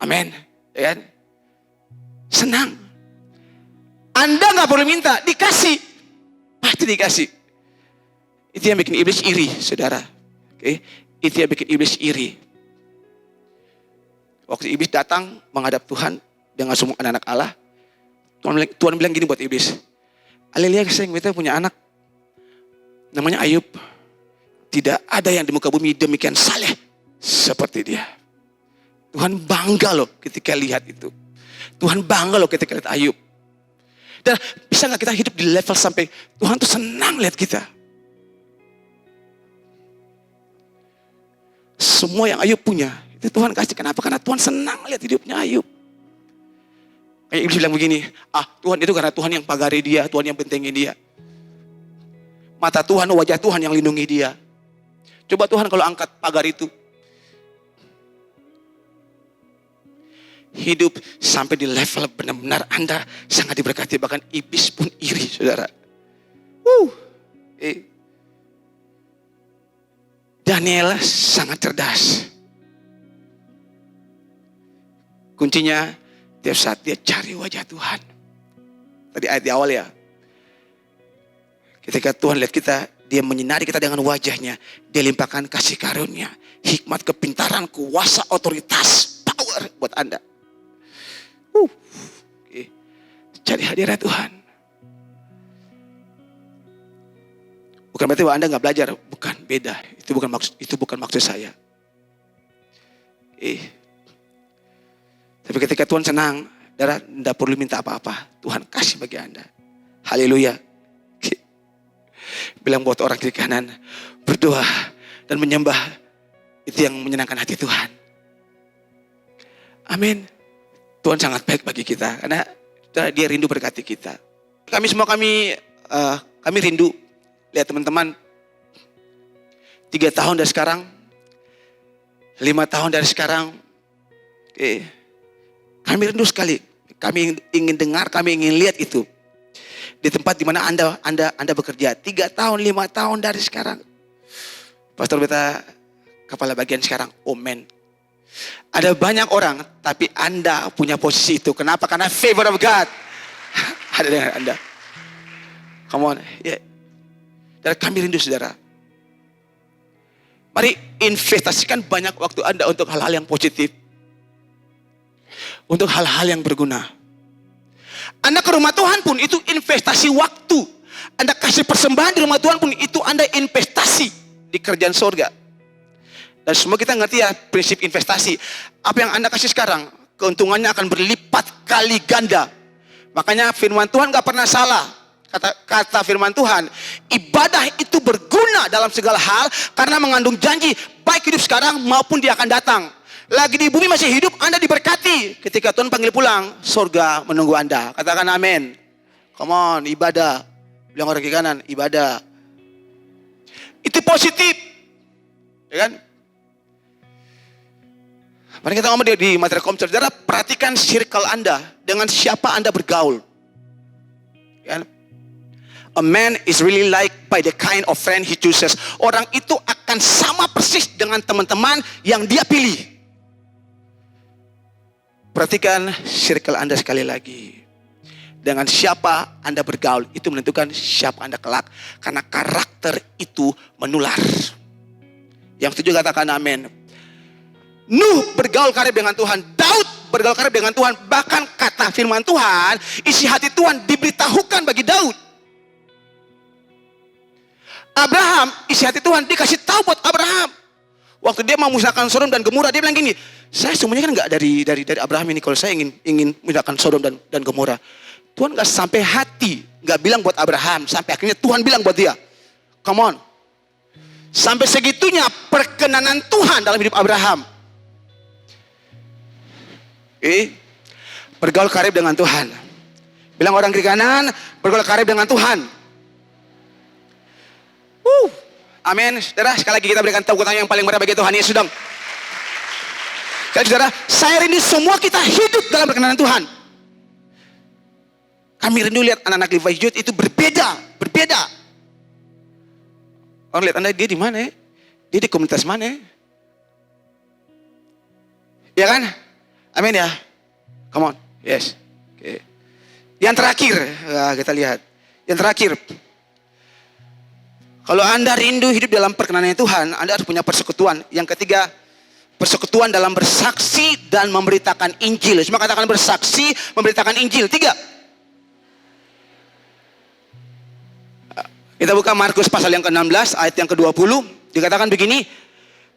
Amin. Ya kan? Senang. Anda gak perlu minta, dikasih. Pasti dikasih. Itu yang bikin iblis iri, saudara. Oke? Itu yang bikin iblis iri. Waktu iblis datang menghadap Tuhan dengan semua anak-anak Allah, Tuhan bilang gini buat iblis, Alelia sayang, kita punya anak namanya Ayub. Tidak ada yang di muka bumi demikian saleh seperti dia. Tuhan bangga loh ketika lihat itu. Tuhan bangga loh ketika lihat Ayub. Dan bisa gak kita hidup di level sampai Tuhan tuh senang lihat kita. Semua yang Ayub punya itu Tuhan kasih. Kenapa? Karena Tuhan senang lihat hidupnya Ayub. Kayak iblis bilang begini, Tuhan itu karena Tuhan yang pagari dia, Tuhan yang bentengin dia. Mata Tuhan, wajah Tuhan yang lindungi dia. Coba Tuhan kalau angkat pagar itu. Hidup sampai di level benar-benar Anda sangat diberkati. Bahkan iblis pun iri, saudara. Daniel sangat cerdas. Kuncinya, tiap saat dia cari wajah Tuhan. Tadi ayat di awal ya. Ketika Tuhan lihat kita, dia menyinari kita dengan wajahnya. Dia limpahkan kasih karunia, hikmat, kepintaran, kuasa, otoritas, power buat Anda. Cari hadirat Tuhan. Bukan berarti bahwa Anda gak belajar. Bukan, beda. Itu bukan maksud saya. Tapi ketika Tuhan senang, saudara tidak perlu minta apa-apa. Tuhan kasih bagi Anda. Haleluya. Bilang buat orang kiri kanan, berdoa dan menyembah. Itu yang menyenangkan hati Tuhan. Amin. Tuhan sangat baik bagi kita. Karena dia rindu berkati kita. Kami semua kami rindu. Lihat teman-teman. 3 tahun dari sekarang. 5 tahun dari sekarang. Kami rindu sekali. Kami ingin dengar, kami ingin lihat itu. Di tempat di mana Anda bekerja. 3 tahun, 5 tahun dari sekarang. Pastor Beta, kepala bagian sekarang. Amen. Ada banyak orang, tapi Anda punya posisi itu. Kenapa? Karena favor of God ada dengan Anda. Come on. Yeah. Dan kami rindu, saudara. Mari investasikan banyak waktu Anda untuk hal-hal yang positif. Untuk hal-hal yang berguna. Anda ke rumah Tuhan pun itu investasi waktu. Anda kasih persembahan di rumah Tuhan pun itu Anda investasi di kerjaan surga. Dan semua kita ngerti ya prinsip investasi. Apa yang Anda kasih sekarang, keuntungannya akan berlipat kali ganda. Makanya firman Tuhan gak pernah salah. kata firman Tuhan, ibadah itu berguna dalam segala hal karena mengandung janji baik hidup sekarang maupun dia akan datang. Lagi di bumi masih hidup, Anda diberkati. Ketika Tuhan panggil pulang, surga menunggu Anda. Katakan amin. Come on, ibadah. Bilang orang kiri kanan, ibadah. Itu positif. Ya kan? Mari kita ngomong di materi komsel. Saudara, perhatikan circle Anda. Dengan siapa Anda bergaul. Ya kan? A man is really liked by the kind of friend he chooses. Orang itu akan sama persis dengan teman-teman yang dia pilih. Perhatikan circle Anda sekali lagi. Dengan siapa Anda bergaul, itu menentukan siapa Anda kelak. Karena karakter itu menular. Yang setuju katakan amin. Nuh bergaul karib dengan Tuhan. Daud bergaul karib dengan Tuhan. Bahkan kata firman Tuhan, isi hati Tuhan diberitahukan bagi Daud. Abraham, isi hati Tuhan dikasih tahu buat Abraham. Waktu dia mau musnahkan Sodom dan Gomora, dia bilang gini, saya semuanya kan nggak dari Abraham ini. Kalau saya ingin musnahkan Sodom dan Gomora, Tuhan nggak sampai hati, nggak bilang buat Abraham, sampai akhirnya Tuhan bilang buat dia. Come on, sampai segitunya perkenanan Tuhan dalam hidup Abraham. Bergaul karib dengan Tuhan. Bilang orang kiri kanan, bergaul karib dengan Tuhan. Amin. Saudara, sekali lagi kita berikan tepuk tangan yang paling meriah bagi Tuhan Yesus dong. Saudara, saya rindu semua kita hidup dalam perkenanan Tuhan. Kami rindu lihat anak-anak Levi Youth itu berbeda. Orang lihat Anda, dia di mana? Dia di komunitas mana? Ya kan? Amin ya. Come on. Yes. Okay. Yang terakhir, kita lihat. Yang terakhir. Kalau Anda rindu hidup dalam perkenanan Tuhan, Anda harus punya persekutuan. Yang ketiga, persekutuan dalam bersaksi dan memberitakan Injil. Cuma katakan bersaksi, memberitakan Injil. 3. Kita buka Markus pasal yang ke-16, ayat yang ke-20. Dikatakan begini,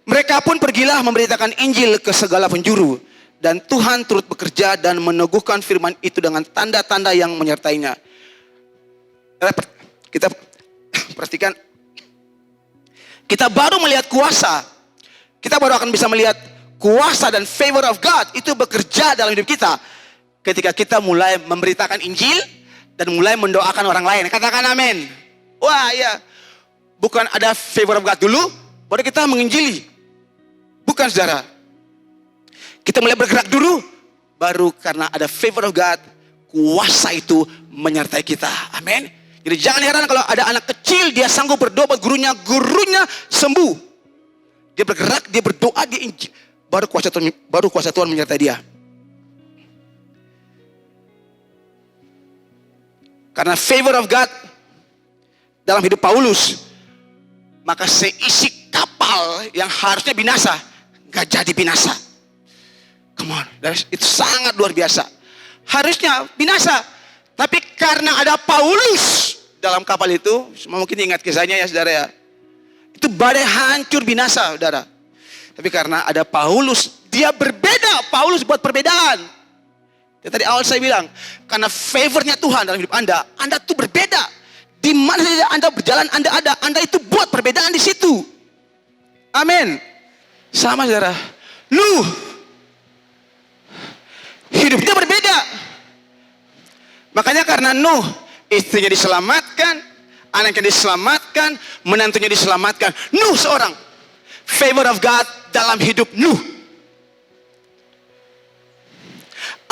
mereka pun pergilah memberitakan Injil ke segala penjuru. Dan Tuhan turut bekerja dan meneguhkan firman itu dengan tanda-tanda yang menyertainya. Kita perhatikan, kita baru melihat kuasa. Kita baru akan bisa melihat kuasa dan favor of God itu bekerja dalam hidup kita ketika kita mulai memberitakan Injil dan mulai mendoakan orang lain. Katakan amin. Wah ya, bukan ada favor of God dulu, baru kita menginjili. Bukan saudara. Kita mulai bergerak dulu, baru karena ada favor of God, kuasa itu menyertai kita. Amin. Jadi jangan heran kalau ada anak kecil, dia sanggup berdoa buat gurunya sembuh. Dia bergerak, dia berdoa, dia injil. Baru kuasa Tuhan menyertai dia. Karena favor of God dalam hidup Paulus, maka seisi kapal yang harusnya binasa, gak jadi binasa. Come on, itu sangat luar biasa. Harusnya binasa, tapi karena ada Paulus dalam kapal itu, semua mungkin ingat kisahnya ya saudara ya. Itu badai hancur binasa saudara. Tapi karena ada Paulus, dia berbeda. Paulus buat perbedaan. Ya, tadi awal saya bilang, karena favornya Tuhan dalam hidup Anda tuh berbeda. Di mana saja Anda berjalan, Anda itu buat perbedaan di situ. Amin. Sama saudara. Nuh, hidupnya berbeda. Makanya karena Nuh, istrinya diselamatkan, anaknya diselamatkan, menantunya diselamatkan. Nuh seorang, favor of God dalam hidup Nuh.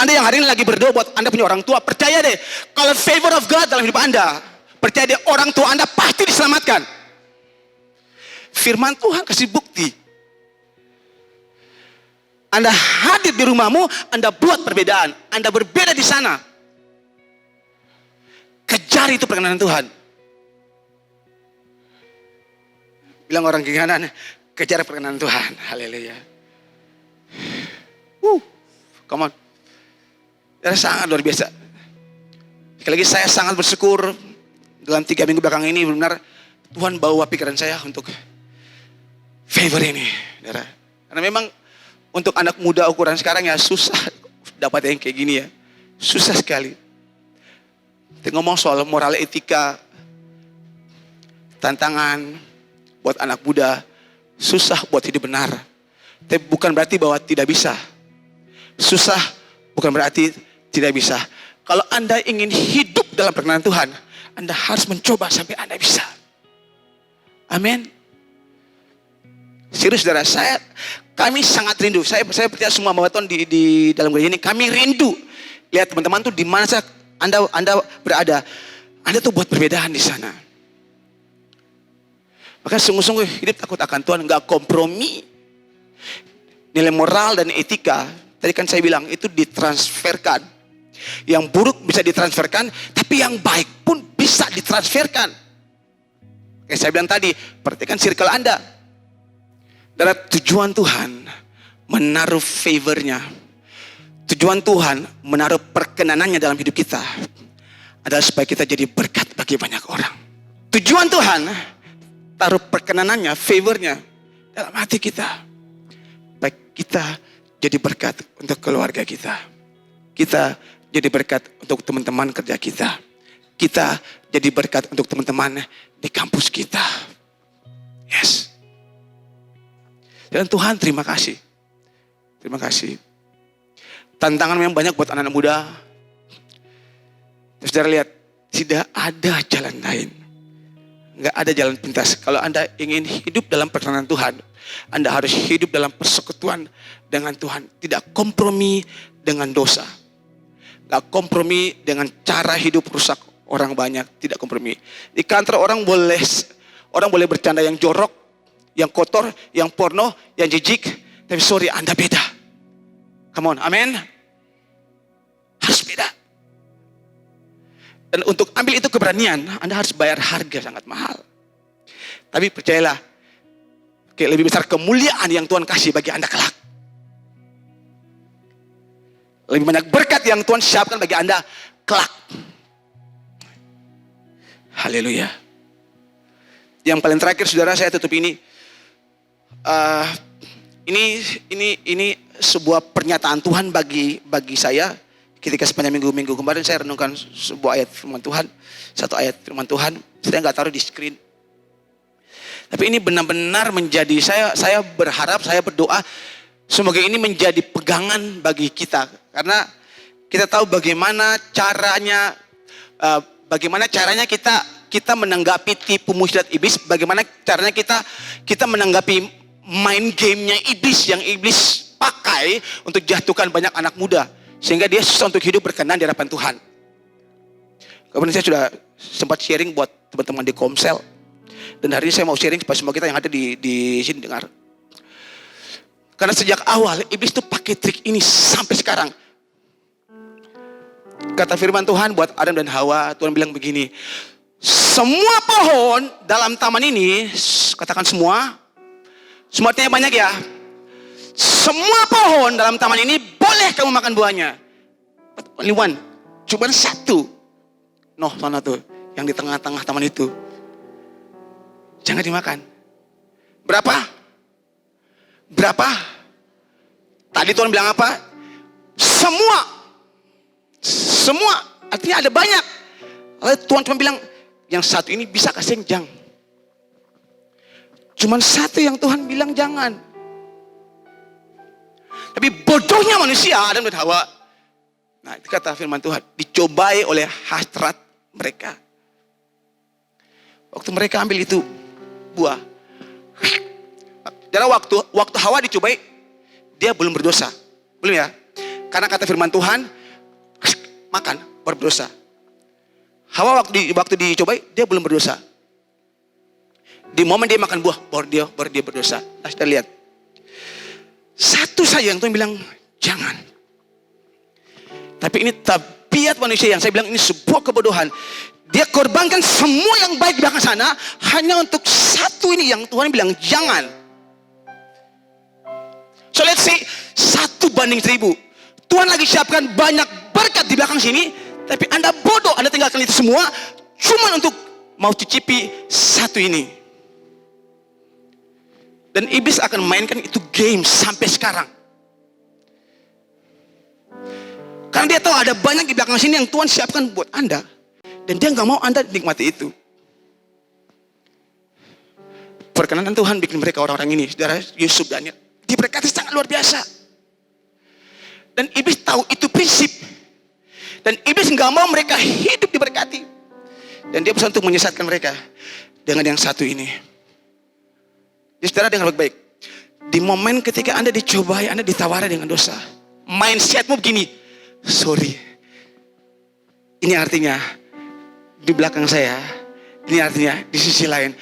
Anda yang hari ini lagi berdoa buat Anda punya orang tua, percaya deh, kalau favor of God dalam hidup Anda, percaya deh orang tua Anda pasti diselamatkan. Firman Tuhan kasih bukti. Anda hadir di rumahmu, Anda buat perbedaan. Anda berbeda di sana. Kejar itu perkenanan Tuhan. Bilang orang kiri kanan, kejar perkenanan Tuhan. Haleluya. Come on. Ya, sangat luar biasa. Sekali lagi saya sangat bersyukur dalam 3 minggu belakang ini benar Tuhan bawa pikiran saya untuk favor ini. Karena memang untuk anak muda ukuran sekarang ya susah dapat yang kayak gini ya. Susah sekali. Kita ngomong soal moral etika, tantangan buat anak muda, susah buat hidup benar. Tapi bukan berarti bahwa tidak bisa. Susah bukan berarti tidak bisa. Kalau Anda ingin hidup dalam perkenan Tuhan, Anda harus mencoba sampai Anda bisa. Amin. Serius saudara, kami sangat rindu. Saya percaya semua mawatan di dalam gereja ini, kami rindu lihat teman-teman tuh di mana Anda berada. Anda tuh buat perbedaan di sana. Maka sungguh-sungguh hidup takut akan Tuhan, nggak kompromi. Nilai moral dan etika, tadi kan saya bilang itu ditransferkan. Yang buruk bisa ditransferkan, tapi yang baik pun bisa ditransferkan. Kayak saya bilang tadi, perhatikan circle Anda. Karena tujuan Tuhan menaruh favornya. Tujuan Tuhan menaruh perkenanannya dalam hidup kita adalah supaya kita jadi berkat bagi banyak orang. Tujuan Tuhan taruh perkenanannya, favornya dalam hati kita. Baik kita jadi berkat untuk keluarga kita. Kita jadi berkat untuk teman-teman kerja kita. Kita jadi berkat untuk teman-teman di kampus kita. Yes. Dan Tuhan terima kasih. Terima kasih. Tantangan memang banyak buat anak-anak muda. Terus saudara lihat, tidak ada jalan lain. Nggak ada jalan pintas. Kalau Anda ingin hidup dalam perkenan Tuhan, Anda harus hidup dalam persekutuan dengan Tuhan. Tidak kompromi dengan dosa. Nggak kompromi dengan cara hidup rusak orang banyak. Tidak kompromi. Di kantor orang boleh bercanda yang jorok, yang kotor, yang porno, yang jijik. Tapi sorry, Anda beda. Come on, amin. Harus beda. Dan untuk ambil itu keberanian, Anda harus bayar harga sangat mahal. Tapi percayalah, lebih besar kemuliaan yang Tuhan kasih bagi Anda kelak. Lebih banyak berkat yang Tuhan siapkan bagi Anda kelak. Haleluya. Yang paling terakhir saudara, saya tutup ini. Ini sebuah pernyataan Tuhan bagi saya. Ketika sepanjang minggu kemarin saya renungkan sebuah ayat firman Tuhan. Satu ayat firman Tuhan. Saya nggak taruh di screen. Tapi ini benar-benar menjadi, saya berharap, saya berdoa. Semoga ini menjadi pegangan bagi kita. Karena kita tahu bagaimana caranya kita menanggapi tipu muslihat iblis. Bagaimana caranya kita menanggapi main gamenya iblis yang iblis pakai untuk jatuhkan banyak anak muda. Sehingga dia susah untuk hidup berkenan di hadapan Tuhan. Kemudian saya sudah sempat sharing buat teman-teman di Komsel. Dan hari ini saya mau sharing supaya semua kita yang ada di sini dengar. Karena sejak awal iblis itu pakai trik ini sampai sekarang. Kata firman Tuhan buat Adam dan Hawa, Tuhan bilang begini. Semua pohon dalam taman ini, katakan semua artinya banyak ya. Semua pohon dalam taman ini boleh kamu makan buahnya. But only one. Cuma satu. Sana tuh. Yang di tengah-tengah taman itu. Jangan dimakan. Berapa? Tadi Tuhan bilang apa? Semua. Artinya ada banyak. Lalu Tuhan cuma bilang, yang satu ini bisa kasih jangan. Cuma satu yang Tuhan bilang jangan. Tapi bodohnya manusia, Adam dan Hawa. Nah, itu kata firman Tuhan. Dicobai oleh hasrat mereka. Waktu mereka ambil itu buah. Karena waktu Hawa dicobai, dia belum berdosa. Belum ya? Karena kata firman Tuhan, makan, baru berdosa. Hawa waktu dicobai, dia belum berdosa. Di momen dia makan buah, baru dia berdosa. Nah, kita lihat. Satu saja yang Tuhan bilang, jangan. Tapi ini tabiat manusia yang saya bilang ini sebuah kebodohan. Dia korbankan semua yang baik di belakang sana, hanya untuk satu ini yang Tuhan bilang, jangan. So let's say, 1:1000. Tuhan lagi siapkan banyak berkat di belakang sini, tapi Anda bodoh, Anda tinggalkan itu semua, cuma untuk mau cicipi satu ini. Dan iblis akan mainkan itu game sampai sekarang. Karena dia tahu ada banyak di belakang sini yang Tuhan siapkan buat Anda. Dan dia nggak mau Anda nikmati itu. Perkenanan Tuhan bikin mereka orang-orang ini, saudara Yusuf, Daniel, diberkati sangat luar biasa. Dan iblis tahu itu prinsip. Dan iblis nggak mau mereka hidup diberkati. Dan dia berusaha untuk menyesatkan mereka dengan yang satu ini. Jadi saudara dengar baik-baik. Di momen ketika Anda dicobai, Anda ditawari dengan dosa, mindsetmu begini, sorry. Ini artinya di belakang saya, ini artinya di sisi lain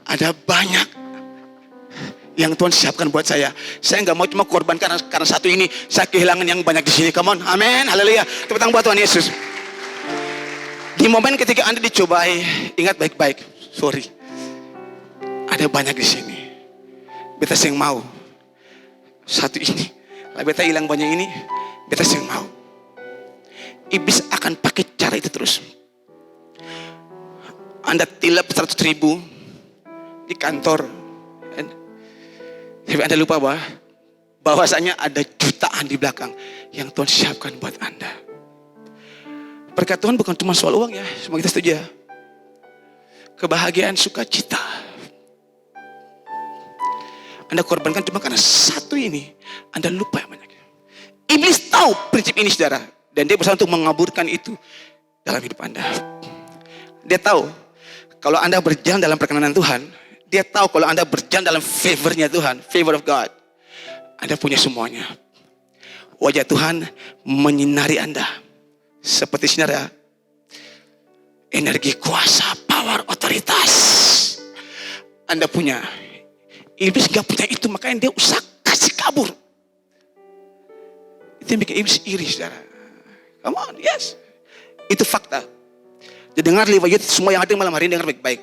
ada banyak yang Tuhan siapkan buat saya. Saya nggak mau cuma korban karena satu ini, saya kehilangan yang banyak di sini. Come on, amin, haleluya. Tepuk tangan buat Tuhan Yesus. Di momen ketika Anda dicobai, ingat baik-baik, sorry. Ada banyak di sini. Beta yang mau satu ini, lah beta hilang banyak ini, beta yang mau. Iblis akan pakai cara itu terus. Anda tilap 100.000 di kantor, tapi Anda lupa bahwasanya ada jutaan di belakang yang Tuhan siapkan buat Anda. Berkat Tuhan bukan cuma soal uang ya, semua kita setuju ya. Kebahagiaan, sukacita. Anda korbankan cuma karena satu ini, Anda lupa yang banyak. Iblis tahu prinsip ini saudara, dan dia berusaha untuk mengaburkan itu dalam hidup Anda. Dia tahu kalau Anda berjalan dalam perkenanan Tuhan, dia tahu kalau Anda berjalan dalam favornya Tuhan, favor of God, Anda punya semuanya. Wajah Tuhan menyinari Anda seperti sinar energi, kuasa, power, otoritas. Anda punya. Iblis gak punya itu, makanya dia usah kasih kabur. Itu yang bikin iblis iri, saudara. Come on, yes. Itu fakta. Jadi dengar lewat semua yang ada malam hari ini, dengar baik-baik.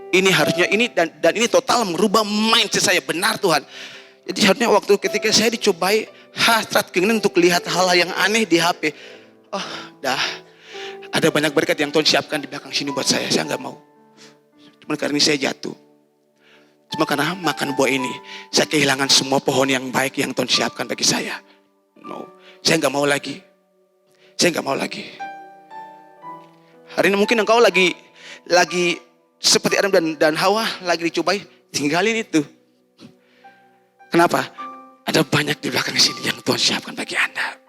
Ini harusnya ini dan ini total merubah mindset saya. Benar Tuhan. Jadi harusnya waktu ketika saya dicobai, hasrat keinginan untuk lihat hal yang aneh di HP. Oh, dah. Ada banyak berkat yang Tuhan siapkan di belakang sini buat saya. Saya gak mau. Cuma karena ini saya jatuh. Cuma karena makan buah ini, saya kehilangan semua pohon yang baik yang Tuhan siapkan bagi saya. No, saya nggak mau lagi. Saya nggak mau lagi. Hari ini mungkin engkau lagi seperti Adam dan Hawa lagi dicobai, tinggalin itu. Kenapa? Ada banyak di belakang sini yang Tuhan siapkan bagi Anda.